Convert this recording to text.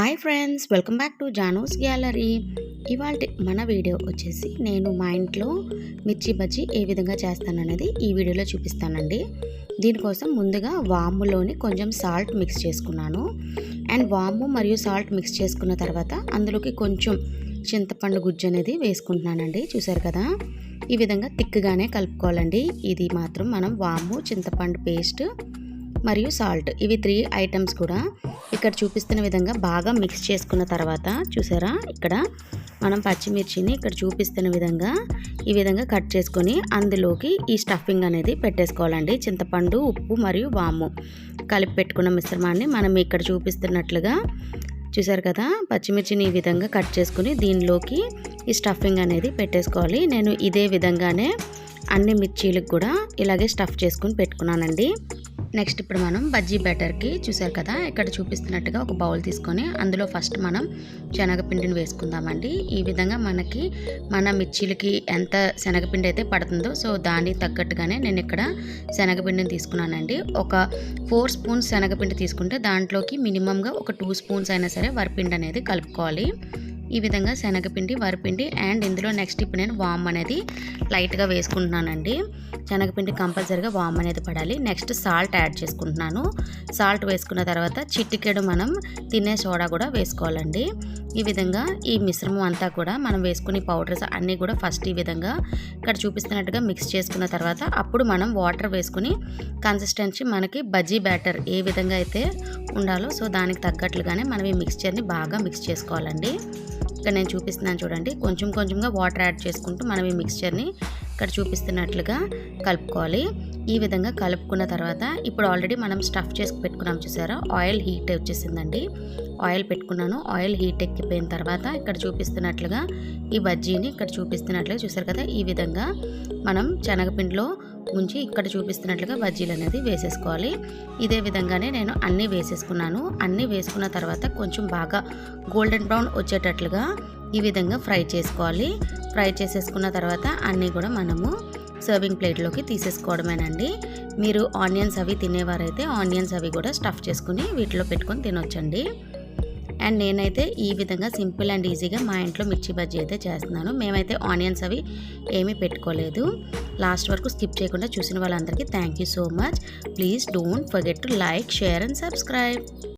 Hi friends, welcome back to Janu's gallery. ఇవాళ మన video వచ్చేసి నేను మా ఇంట్లో మిర్చి బజ్జీ ఏ విధంగా చేస్తాననేది ఈ వీడియోలో చూపిస్తానండి. దీనికోసం ముందుగా వాములోని కొంచెం సాల్ట్ మిక్స్ చేసుకున్నాను. అండ్ వాము మరియు సాల్ట్ మిక్స్ చేసుకున్న తర్వాత అందులోకి కొంచెం చింతపండు గుజ్జు అనేది వేసుకుంటున్నానండి. చూసారు కదా, ఈ విధంగా తిక్కుగానే కలుపుకోవాలండి. ఇది మాత్రం మనం వాము, చింతపండు పేస్ట్ మరియు సాల్ట్, ఇవి 3 ఐటమ్స్ కూడా ఇక్కడ చూపిస్తున్న విధంగా బాగా మిక్స్ చేసుకున్న తర్వాత చూసారా, ఇక్కడ మనం పచ్చిమిర్చిని ఇక్కడ చూపిస్తున్న విధంగా ఈ విధంగా కట్ చేసుకొని అందులోకి ఈ స్టఫింగ్ అనేది పెట్టేసుకోవాలండి. చింతపండు, ఉప్పు మరియు వాము కలిపి పెట్టుకున్న మిశ్రమాన్ని మనం ఇక్కడ చూపిస్తున్నట్లుగా చూసారు కదా, పచ్చిమిర్చిని ఈ విధంగా కట్ చేసుకుని దీనిలోకి ఈ స్టఫింగ్ అనేది పెట్టేసుకోవాలి. నేను ఇదే విధంగానే అన్ని మిర్చీలకు కూడా ఇలాగే స్టఫ్ చేసుకుని పెట్టుకున్నానండి. నెక్స్ట్ ఇప్పుడు మనం బజ్జీ బ్యాటర్కి చూసారు కదా, ఇక్కడ చూపిస్తున్నట్టుగా ఒక బౌల్ తీసుకొని అందులో ఫస్ట్ మనం శనగపిండిని వేసుకుందామండి. ఈ విధంగా మనకి మన మిర్చీలకి ఎంత శనగపిండి అయితే పడుతుందో సో దానికి తగ్గట్టుగానే నేను ఇక్కడ శనగపిండిని తీసుకున్నానండి. ఒక 4 స్పూన్స్ శనగపిండి తీసుకుంటే దాంట్లోకి మినిమంగా ఒక 2 స్పూన్స్ అయినా సరే వరిపిండి అనేది కలుపుకోవాలి. ఈ విధంగా శనగపిండి, వరిపిండి అండ్ ఇందులో నెక్స్ట్ ఇప్పుడు నేను వామ్ అనేది లైట్గా వేసుకుంటున్నానండి. శనగపిండి కంపల్సరీగా వామ్ అనేది పడాలి. నెక్స్ట్ సాల్ట్ యాడ్ చేసుకుంటున్నాను. సాల్ట్ వేసుకున్న తర్వాత చిటికెడు మనం తినే సోడా కూడా వేసుకోవాలండి. ఈ విధంగా ఈ మిశ్రమం అంతా కూడా మనం వేసుకుని పౌడర్స్ అన్నీ కూడా ఫస్ట్ ఈ విధంగా ఇక్కడ చూపిస్తున్నట్టుగా మిక్స్ చేసుకున్న తర్వాత అప్పుడు మనం వాటర్ వేసుకుని కన్సిస్టెన్సీ మనకి బజ్జీ బ్యాటర్ ఏ విధంగా అయితే ఉండాలో సో దానికి తగ్గట్లుగానే మనం ఈ మిక్స్చర్ని బాగా మిక్స్ చేసుకోవాలండి. ఇక్కడ నేను చూపిస్తున్నాను చూడండి, కొంచెం కొంచెంగా వాటర్ యాడ్ చేసుకుంటూ మనం ఈ మిక్స్చర్ని ఇక్కడ చూపిస్తున్నట్లుగా కలుపుకోవాలి. ఈ విధంగా కలుపుకున్న తర్వాత ఇప్పుడు ఆల్రెడీ మనం స్టఫ్ చేసి పెట్టుకున్నాం చూసారా, ఆయిల్ హీట్ వచ్చేసిందండి. ఆయిల్ పెట్టుకున్నాను. ఆయిల్ హీట్ ఎక్కిపోయిన తర్వాత ఇక్కడ చూపిస్తున్నట్లుగా ఈ బజ్జీని ఇక్కడ చూపిస్తున్నట్లుగా చూసారు కదా, ఈ విధంగా మనం శనగపిండిలో ఉంచి ఇక్కడ చూపిస్తున్నట్లుగా బజ్జీలు అనేది వేసేసుకోవాలి. ఇదే విధంగానే నేను అన్నీ వేసేసుకున్నాను. అన్నీ వేసుకున్న తర్వాత కొంచెం బాగా గోల్డెన్ బ్రౌన్ వచ్చేటట్లుగా ఈ విధంగా ఫ్రై చేసుకోవాలి. ఫ్రై చేసేసుకున్న తర్వాత అన్నీ కూడా మనము సర్వింగ్ ప్లేట్లోకి తీసేసుకోవడమేనండి. మీరు ఆనియన్స్ అవి తినేవారైతే ఆనియన్స్ అవి కూడా స్టఫ్ చేసుకుని వీటిలో పెట్టుకొని తినొచ్చండి. అండ్ నేనైతే ఈ విధంగా సింపుల్ అండ్ ఈజీగా మా ఇంట్లో మిర్చి బజ్జీ అయితే చేస్తున్నాను. మేమైతే ఆనియన్స్ అవి ఏమీ పెట్టుకోలేదు. లాస్ట్ వరకు స్కిప్ చేయకుండా చూసిన వాళ్ళందరికీ thank you so much. Please don't forget to like, share and subscribe.